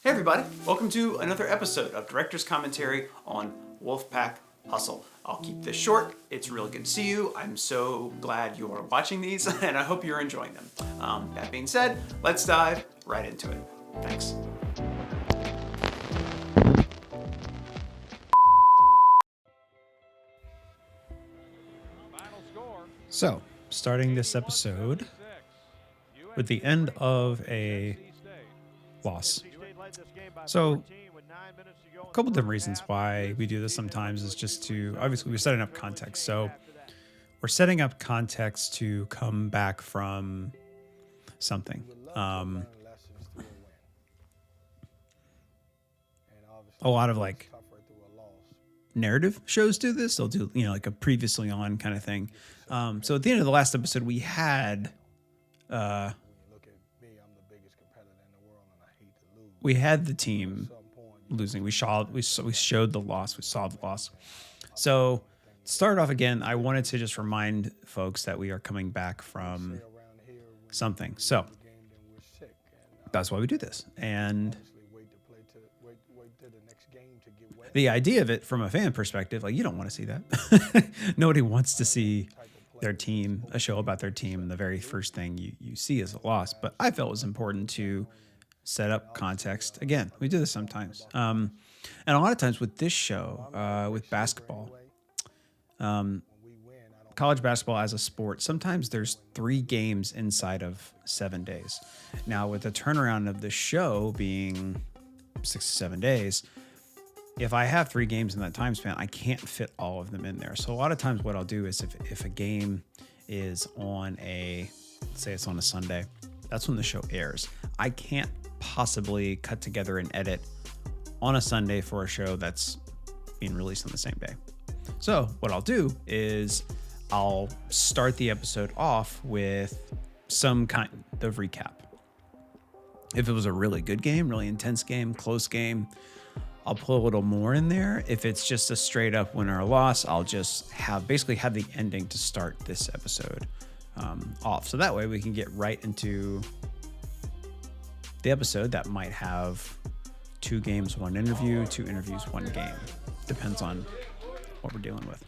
Hey everybody, welcome to another episode of Director's Commentary on Wolfpack Hustle. I'll keep this short. It's really good to see you. I'm so glad you are watching these and I hope you're enjoying them. That being said, let's dive right into it. Thanks. So, starting this episode with the end of a loss. So, a couple different reasons why we do this sometimes is just to, obviously, we're setting up context. So, we're setting up context to come back from something. A lot of like narrative shows do this. They'll do, like a previously on kind of thing. So at the end of the last episode, we had the team losing. We showed the loss. We saw the loss. So to start off again, I wanted to just remind folks that we are coming back from something. So that's why we do this. And the idea of it from a fan perspective, like, you don't want to see that. Nobody wants to see their team, a show about their team, and the very first thing you see is a loss. But I felt it was important to set up context. Again, we do this sometimes. And a lot of times with this show, with basketball, college basketball as a sport, sometimes there's 3 games inside of 7 days. Now, with the turnaround of the show being 6 to 7 days, if I have 3 games in that time span, I can't fit all of them in there. So a lot of times what I'll do is if a game is on say it's on a Sunday, that's when the show airs. I can't possibly cut together and edit on a Sunday for a show that's being released on the same day. So what I'll do is I'll start the episode off with some kind of recap. If it was a really good game, really intense game, close game, I'll put a little more in there. If it's just a straight up win or loss, I'll just have the ending to start this episode off. So that way we can get right into the episode that might have 2 games, 1 interview, 2 interviews, 1 game. Depends on what we're dealing with.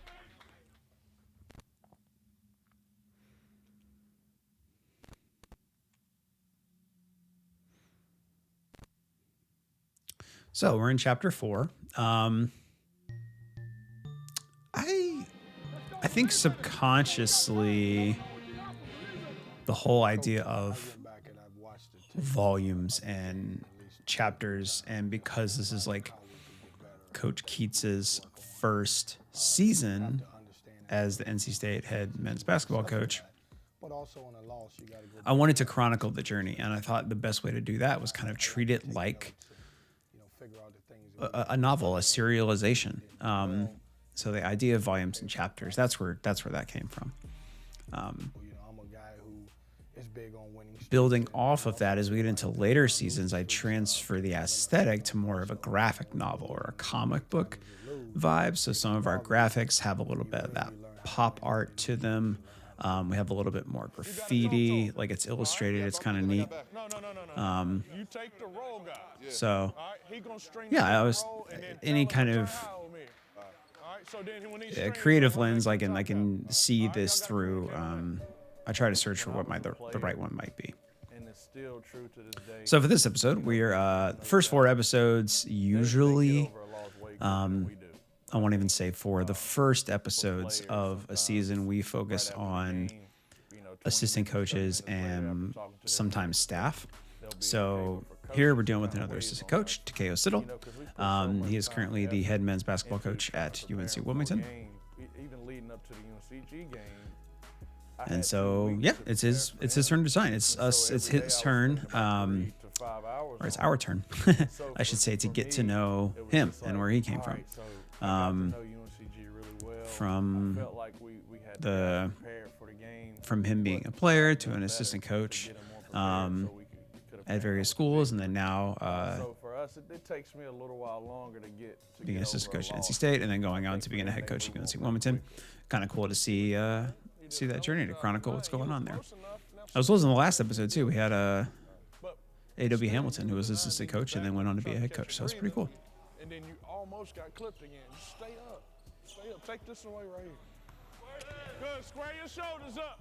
So we're in chapter 4. I think subconsciously the whole idea of volumes and chapters, and because this is like Coach Keats's first season as the NC State head men's basketball coach, I wanted to chronicle the journey, and I thought the best way to do that was kind of treat it like a novel, a serialization. So the idea of volumes and chapters, that's where that came from. Building off of that, as we get into later seasons, I transfer the aesthetic to more of a graphic novel or a comic book vibe. So some of our graphics have a little bit of that pop art to them. We have a little bit more graffiti, like it's illustrated. It's kind of neat. So, yeah, I was any kind of creative lens I can see this through. I try to search for what the right one might be. So for this episode, we're first 4 episodes. Usually, I won't even say 4. The first episodes of a season, we focus on assistant coaches and sometimes staff. So here we're dealing with another assistant coach, Takeo Siddle. He is currently the head men's basketball coach at UNC Wilmington. And so, yeah, it's his turn to shine. It's his turn, or it's our turn, I should say, to get to know him and where he came from. From him being a player to an assistant coach at various schools, and then now being an assistant coach at NC State, and then going on to being a head coach at UNC Wilmington. Kind of cool to see that journey, to chronicle what's going on there. I was listening to the last episode too. We had A.W. Hamilton, who was assistant coach and then went on to be a head coach. So it's pretty cool. And then you almost got clipped again. Just stay up. Stay up. Take this away right here. Good. Square your shoulders up.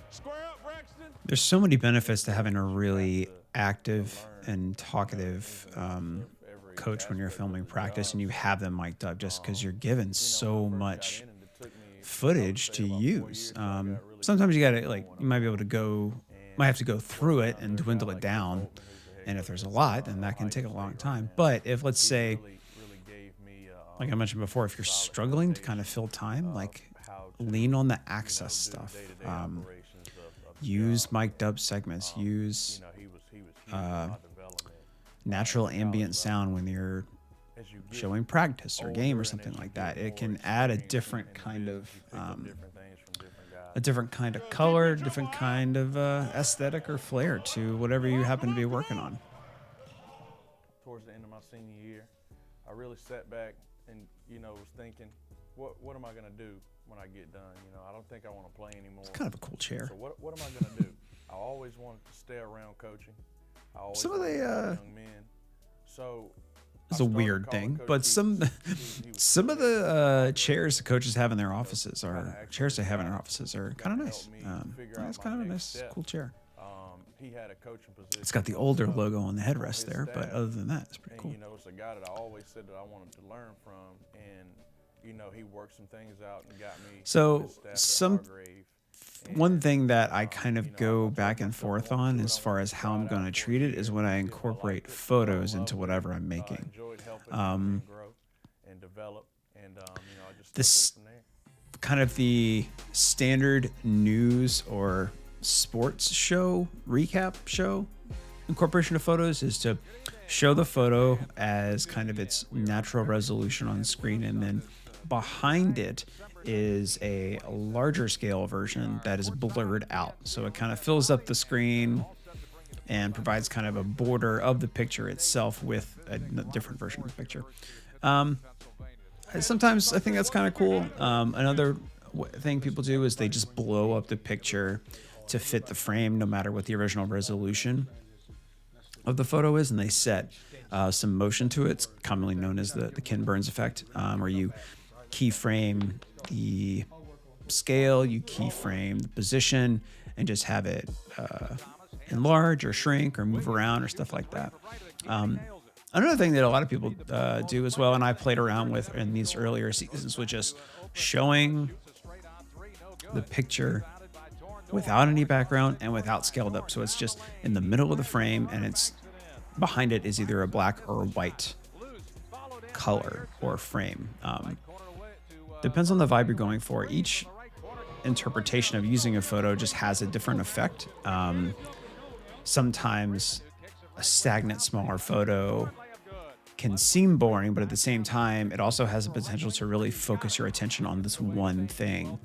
Square up, Braxton. There's so many benefits to having a really active and talkative coach when you're filming practice and you have them mic'd up, just because you're given so much footage to use. Sometimes you gotta, like, you might be able to might have to go through it and dwindle it down. And if there's a lot, then that can take a long time. But if, let's say, like I mentioned before, if you're struggling to kind of fill time, like, lean on the access stuff. Use mic'd up segments. Use natural ambient sound when you're showing practice or game or something like that. It can add a different kind of color, different kind of aesthetic or flair to whatever you happen to be working on. Towards the end of my senior year, I really sat back and, was thinking, what am I going to do when I get done? I don't think I want to play anymore. It's kind of a cool chair. So what am I going to do? I always wanted to stay around coaching. Some of the young men. So it's a weird thing, but some of the chairs the coaches have in their offices are chairs they have in their offices are kind of nice. It's kind of a nice, cool chair. He had a coaching position. It's got the older logo on the headrest there, but other than that, it's pretty cool. It's a guy that I always said that I wanted to learn from, and he worked some things out and got me. So one thing that I kind of go back and forth on as far as how I'm going to treat it is when I incorporate photos into whatever I'm making. This kind of the standard news or sports show recap show incorporation of photos is to show the photo as kind of its natural resolution on screen, and then behind it is a larger scale version that is blurred out. So it kind of fills up the screen and provides kind of a border of the picture itself with a different version of the picture. Sometimes I think that's kind of cool. Another thing people do is they just blow up the picture to fit the frame no matter what the original resolution of the photo is, and they set some motion to it. It's commonly known as the Ken Burns effect, where you keyframe the scale, you keyframe the position, and just have it enlarge or shrink or move around or stuff like that. Another thing that a lot of people do as well, and I played around with in these earlier seasons, was just showing the picture without any background and without scaled up. So it's just in the middle of the frame, and it's behind it is either a black or a white color or frame. Depends on the vibe you're going for. Each interpretation of using a photo just has a different effect. Sometimes a stagnant, smaller photo can seem boring, but at the same time, it also has the potential to really focus your attention on this one thing,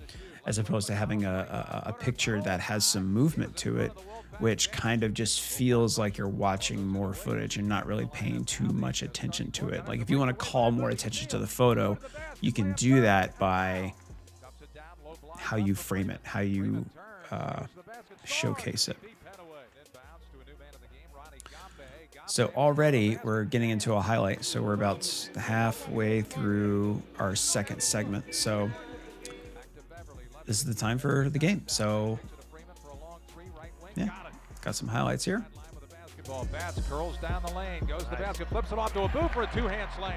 as opposed to having a picture that has some movement to it, which kind of just feels like you're watching more footage and not really paying too much attention to it. Like if you want to call more attention to the photo, you can do that by how you frame it, how you showcase it. So already we're getting into a highlight. So we're about halfway through our second segment. So this is the time for the game. So yeah, got some highlights here. Bats curls down the lane, goes to the basket, flips it off to a boot for a two-hand slam.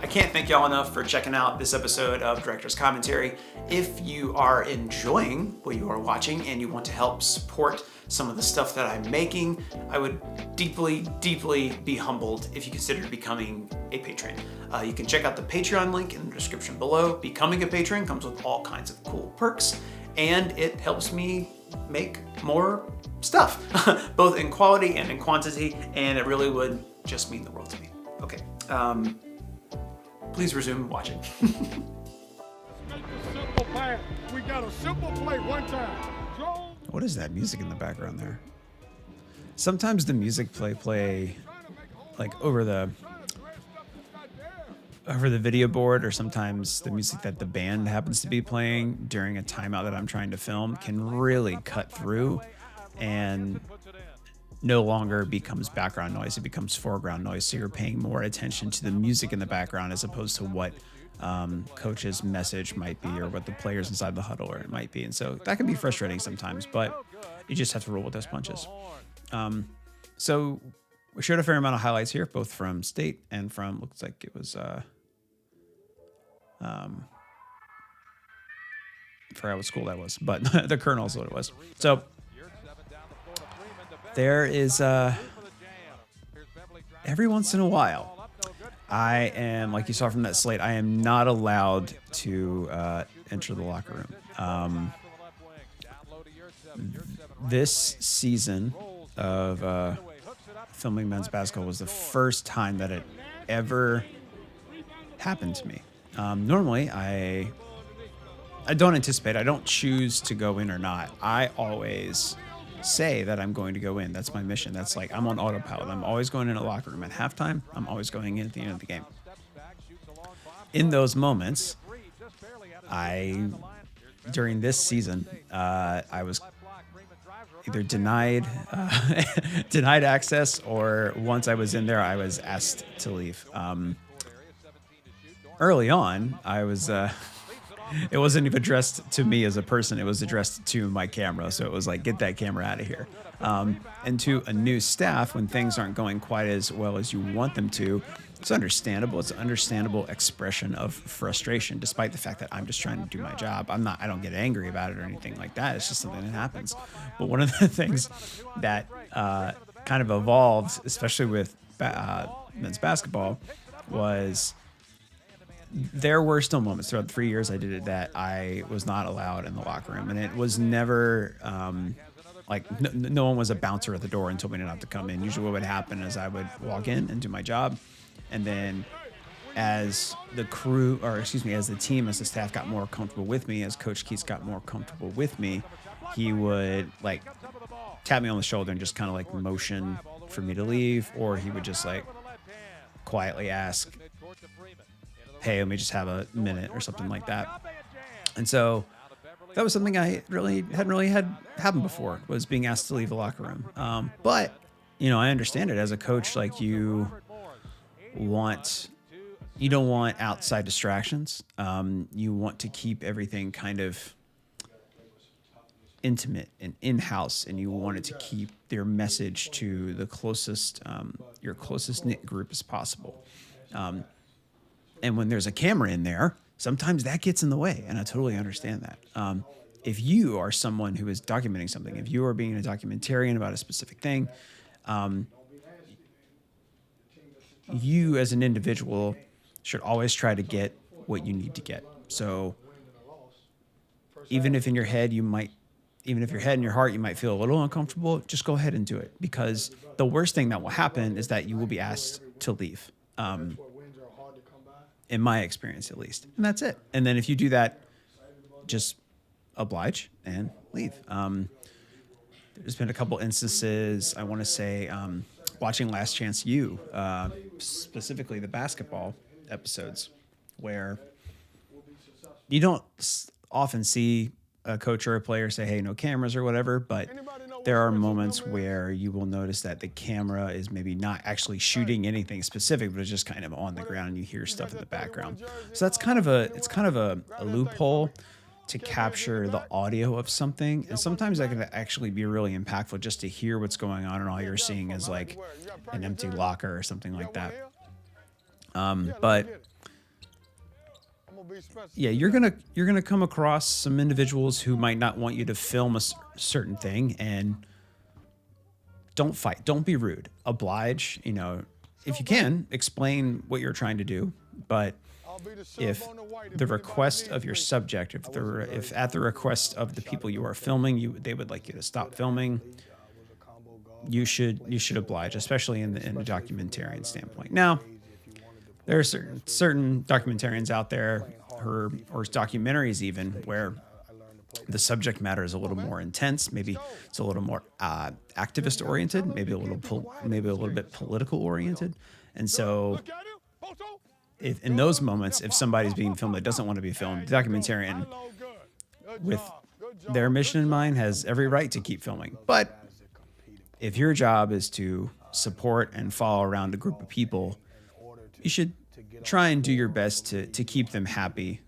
I can't thank y'all enough for checking out this episode of Director's Commentary. If you are enjoying what you are watching and you want to help support some of the stuff that I'm making, I would deeply, deeply be humbled if you considered becoming a patron. You can check out the Patreon link in the description below. Becoming a patron comes with all kinds of cool perks, and it helps me make more stuff, both in quality and in quantity, and it really would just mean the world to me. Okay, please resume watching. Simple pass. We got a simple play one time. What is that music in the background there? Sometimes the music play like over the video board, or sometimes the music that the band happens to be playing during a timeout that I'm trying to film can really cut through and no longer becomes background noise. It becomes foreground noise. So you're paying more attention to the music in the background as opposed to what coach's message might be or what the players inside the huddle or it might be. And so that can be frustrating sometimes, but you just have to roll with those punches. So we showed a fair amount of highlights here, both from state and from, looks like it was, forgot what school that was, but the Colonel's what it was. So there is, every once in a while, I am, like you saw from that slate, I am not allowed to enter the locker room. This season of filming men's basketball was the first time that it ever happened to me. Normally, I don't anticipate. I don't choose to go in or not. I always say that I'm going to go in. That's my mission. That's like I'm on autopilot. I'm always going in a locker room at halftime. I'm always going in at the end of the game. In those moments, during this season, I was either denied access, or once I was in there, I was asked to leave. Early on, I was. It wasn't even addressed to me as a person. It was addressed to my camera. So it was like, get that camera out of here. And to a new staff, when things aren't going quite as well as you want them to, it's understandable. It's an understandable expression of frustration, despite the fact that I'm just trying to do my job. I don't get angry about it or anything like that. It's just something that happens. But one of the things that kind of evolved, especially with men's basketball, was there were still moments throughout the 3 years I did it that I was not allowed in the locker room. And it was never no one was a bouncer at the door and told me not to have to come in. Usually what would happen is I would walk in and do my job. And then as the team, as the staff got more comfortable with me, as Coach Keats got more comfortable with me, he would like tap me on the shoulder and just kind of like motion for me to leave. Or he would just like quietly ask, hey, let me just have a minute or something like that. And so that was something I hadn't really had happen before, was being asked to leave the locker room. But, I understand it as a coach, like you don't want outside distractions. You want to keep everything kind of intimate and in-house, and you wanted to keep their message to the closest, your closest knit group as possible. And when there's a camera in there, sometimes that gets in the way, and I totally understand that. If you are someone who is documenting something, if you are being a documentarian about a specific thing, you as an individual should always try to get what you need to get. So even if in your head and your heart you might feel a little uncomfortable, just go ahead and do it, because the worst thing that will happen is that you will be asked to leave. In my experience, at least. And that's it. And then if you do that, just oblige and leave. There's been a couple instances, I want to say, watching Last Chance U, specifically the basketball episodes, where you don't often see a coach or a player say, hey, no cameras or whatever, but there are moments where you will notice that the camera is maybe not actually shooting anything specific, but it's just kind of on the ground and you hear stuff in the background. So that's kind of a loophole to capture the audio of something. And sometimes that can actually be really impactful, just to hear what's going on and all you're seeing is like an empty locker or something like that. But yeah, you're gonna come across some individuals who might not want you to film a certain thing, and don't fight, don't be rude, oblige. If you can, explain what you're trying to do. But if the request of your subject, if at the request of the people you are filming, they would like you to stop filming, you should oblige, especially in the documentarian standpoint. Now, there are certain documentarians out there, or documentaries even, where the subject matter is a little more intense. Maybe it's a little more activist oriented, maybe a little bit political oriented. And so if in those moments, if somebody's being filmed that doesn't want to be filmed, the documentarian, with their mission in mind, has every right to keep filming. But if your job is to support and follow around a group of people, you should try and do your best to keep them happy,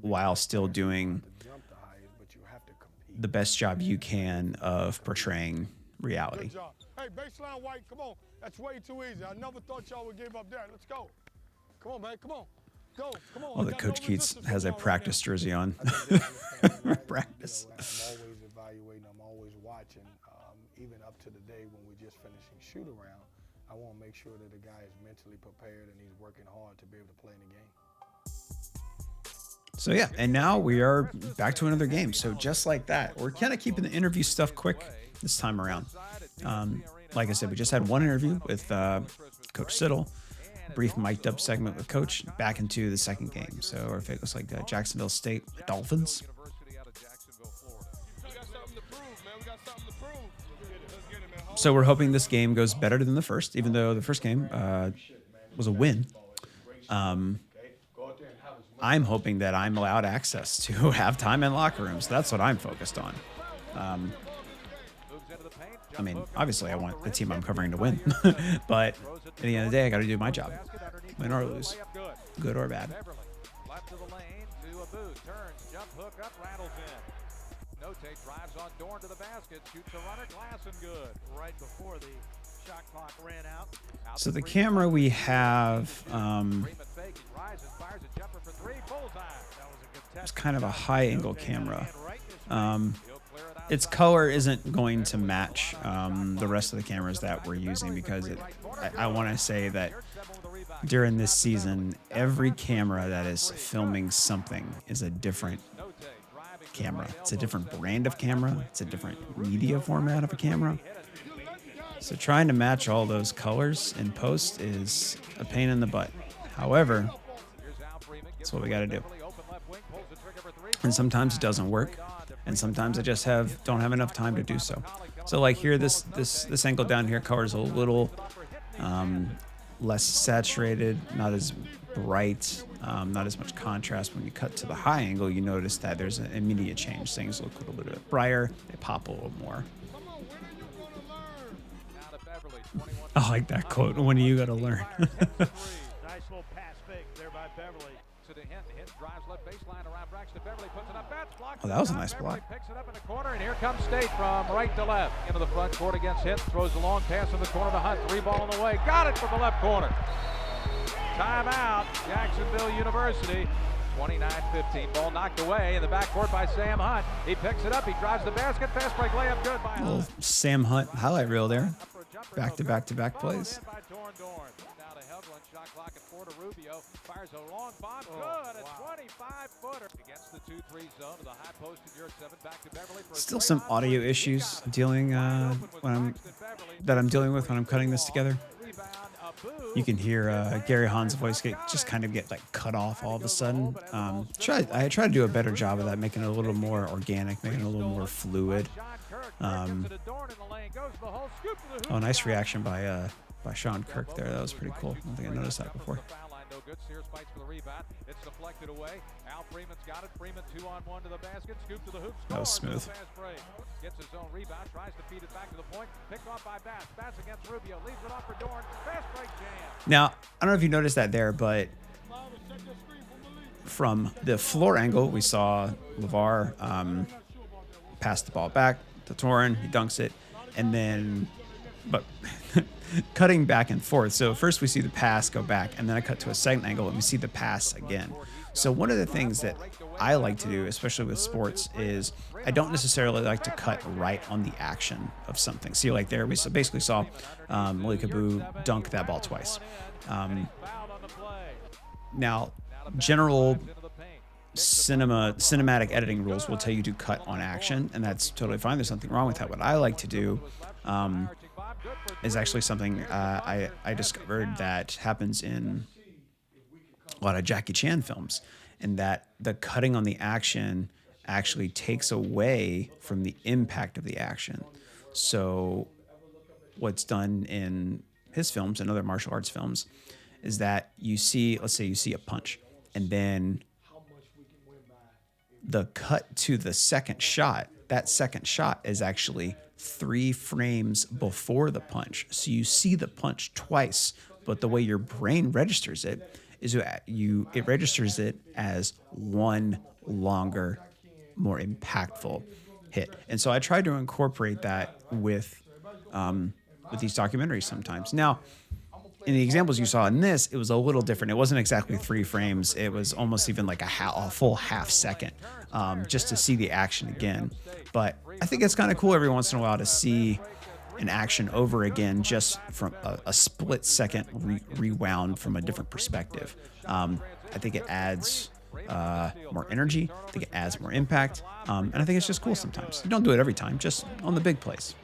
while still doing the best job you can of portraying reality. Good job. Hey, baseline white, come on. That's way too easy. I never thought y'all would give up there. Let's go. Come on, man. Come on. Go. Come on. Well, the Coach Keats has a practice jersey on. Practice. I'm always evaluating. I'm always watching. Even up to the day when we're just finishing shoot around, I want to make sure that the guy is mentally prepared and he's working hard to be able to play in the game. So yeah, and now we are back to another game. So just like that, we're kind of keeping the interview stuff quick this time around. Like I said, we just had one interview with Coach Siddle, brief mic'd up segment with Coach, back into the second game. So our fate looks like Jacksonville State Dolphins. So we're hoping this game goes better than the first, even though the first game was a win. I'm hoping that I'm allowed access to halftime and locker rooms. That's what I'm focused on. I mean, obviously I want the team I'm covering to win, but at the end of the day, I got to do my job, win or lose, good or bad. Left to the lane to a boot, turns, jump, hook up, rattles in. Notate drives on Dorn to the basket, shoots a runner, glass and good. Right before the shot clock ran out. So the camera we have, it's kind of a high angle camera. Its color isn't going to match the rest of the cameras that we're using because I want to say that during this season, every camera that is filming something is a different camera. It's a different brand of camera. It's a different media format of a camera. So trying to match all those colors in post is a pain in the butt. However, that's what we got to do. And sometimes it doesn't work, and sometimes I just don't have enough time to do so. So like here, this angle down here, color's a little less saturated, not as bright, not as much contrast. When you cut to the high angle, you notice that there's an immediate change. Things look a little bit brighter, they pop a little more. I like that quote. When do you got to learn? Nice little pass fake there by Beverly. To the Hint drives left baseline around Braxton. Beverly puts it up. That's blocked. Oh, that was a nice block. Picks it up in the corner, and here comes State from right to left. Into the front court against Hint. Throws a long pass in the corner to Hunt. 3 ball on the way. Got it from the left corner. Timeout, Jacksonville University. 29-15. Ball knocked away in the backcourt by Sam Hunt. He picks it up. He drives the basket. Fast break layup good by Hunt. Sam Hunt highlight reel there. Back to back to back plays. Now to Helgland, shot clock at 4 to Rubio. Fires a long bomb. Good, a 25-footer against the 2-3 zone to the high post in your 7. Back to Beverly. Still some audio issues dealing I'm dealing with when I'm cutting this together. You can hear Gary Hahn's voice just kind of get like cut off all of a sudden. I try to do a better job of that, making it a little more organic, making it a little more fluid. Oh, nice reaction by Sean Kirk there. That was pretty cool. I don't think I noticed that before. That was smooth. Gets his own rebound, tries to feed it back to the point. Picked off by Bass. Bass against Rubio, leaves it off for Dorn. Fast break jam. Now, I don't know if you noticed that there, but from the floor angle, we saw LeVar pass the ball back to Torrin. He dunks it, and then, but cutting back and forth. So first we see the pass go back, and then I cut to a second angle, and we see the pass again. So one of the things that I like to do, especially with sports, is I don't necessarily like to cut right on the action of something. See, like there, we basically saw Malika Boo dunk that ball twice. Now, general cinematic editing rules will tell you to cut on action, and that's totally fine. There's nothing wrong with that. What I like to do is actually something I discovered that happens in a lot of Jackie Chan films, and that the cutting on the action actually takes away from the impact of the action. So what's done in his films and other martial arts films is that you see, let's say you see a punch, and then the cut to the second shot, that second shot is actually 3 frames before the punch. So you see the punch twice, but the way your brain registers it is it registers it as one longer, more impactful hit. And so I tried to incorporate that with these documentaries sometimes. Now, in the examples you saw in this, it was a little different. It wasn't exactly 3 frames. It was almost even like a full half second, just to see the action again. But I think it's kind of cool every once in a while to see an action over again, just from a split second rewound from a different perspective. I think it adds more energy. I think it adds more impact. And I think it's just cool sometimes. You don't do it every time, just on the big plays.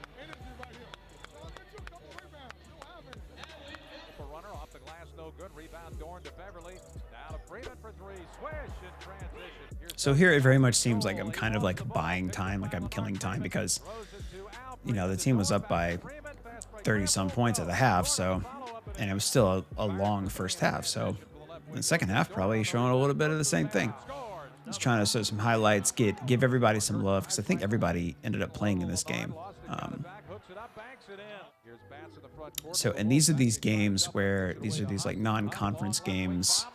So here it very much seems like I'm kind of like buying time, like I'm killing time, because, you know, the team was up by 30 some points at the half. So, and it was still a long first half. So in the second half, probably showing a little bit of the same thing. Just trying to show some highlights, give everybody some love, because I think everybody ended up playing in this game. So, and these are these games where these are these like non-conference games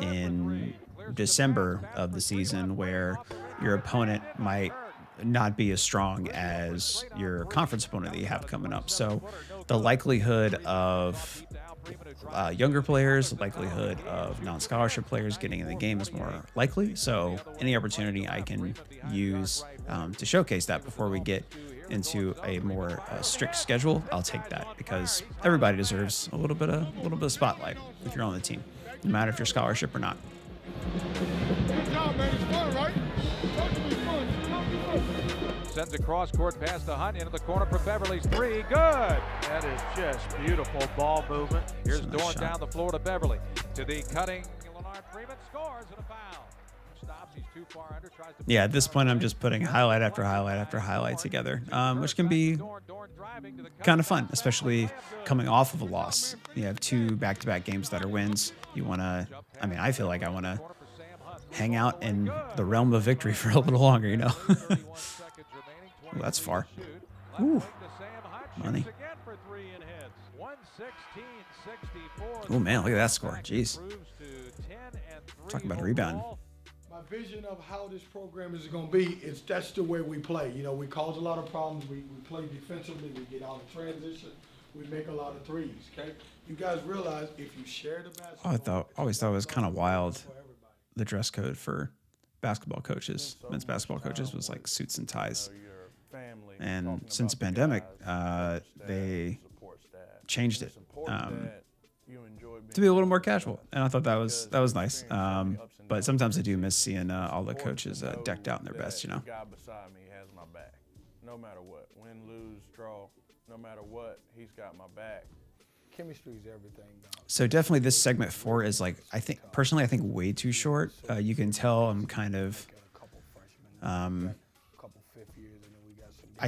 in December of the season where your opponent might not be as strong as your conference opponent that you have coming up. So the likelihood of younger players, the likelihood of non-scholarship players getting in the game is more likely. So any opportunity I can use to showcase that before we get into a more strict schedule, I'll take that, because everybody deserves a little bit of spotlight if you're on the team, no matter if you're scholarship or not. Good job, man. It's fun, right? It's supposed to be fun. It's supposed to be fun. Sends a cross court pass to Hunt into the corner for Beverly's 3. Good. That is just beautiful ball movement. Here's Dorn down the floor to Beverly. To the cutting Leonard Freeman, scores and a foul. Stops. He's too far under. Tries to. Yeah, at this point, I'm just putting highlight after highlight after highlight together, which can be kind of fun, especially coming off of a loss. You have 2 back-to-back games that are wins. You want to, I mean, I feel like I want to hang out in the realm of victory for a little longer, you know? Well, that's far. Ooh, money. Oh, man, look at that score. Jeez. Talking about a rebound. My vision of how this program is going to be is that's the way we play. You know, we cause a lot of problems. We play defensively. We get out of transition. We make a lot of threes, okay? You guys realize if you share the basketball... always thought it was kind of wild, the dress code for basketball coaches, men's basketball coaches, was like suits and ties. And since the pandemic, they changed it to be a little more casual, and I thought that was nice. But sometimes I do miss seeing all the coaches decked out in their best, you know. The guy beside me has my back, no matter what. Win, lose, draw, no matter what, he's got my back. Chemistry is everything. So definitely this segment 4 is like, I think way too short. You can tell I'm kind of, I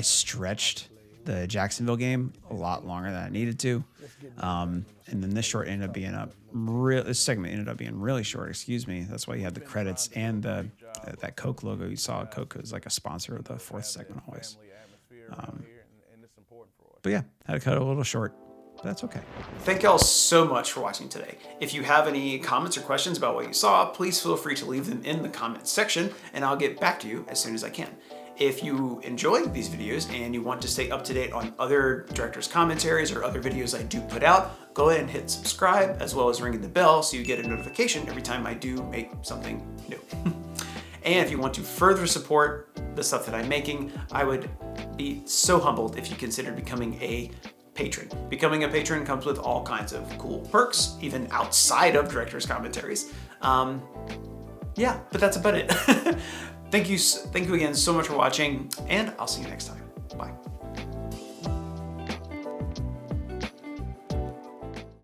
stretched the Jacksonville game a lot longer than I needed to. And then this segment ended up being really short, excuse me. That's why you had the credits and that Coke logo you saw. Coke is like a sponsor of the 4th segment always. But yeah, had to cut it a little short. That's okay. Thank y'all so much for watching today. If you have any comments or questions about what you saw, please feel free to leave them in the comments section, and I'll get back to you as soon as I can. If you enjoy these videos and you want to stay up to date on other directors' commentaries or other videos I do put out, go ahead and hit subscribe, as well as ringing the bell so you get a notification every time I do make something new. And if you want to further support the stuff that I'm making, I would be so humbled if you considered becoming a patron. Becoming a patron comes with all kinds of cool perks, even outside of director's commentaries. Yeah, but that's about it. Thank you again so much for watching, and I'll see you next time. Bye.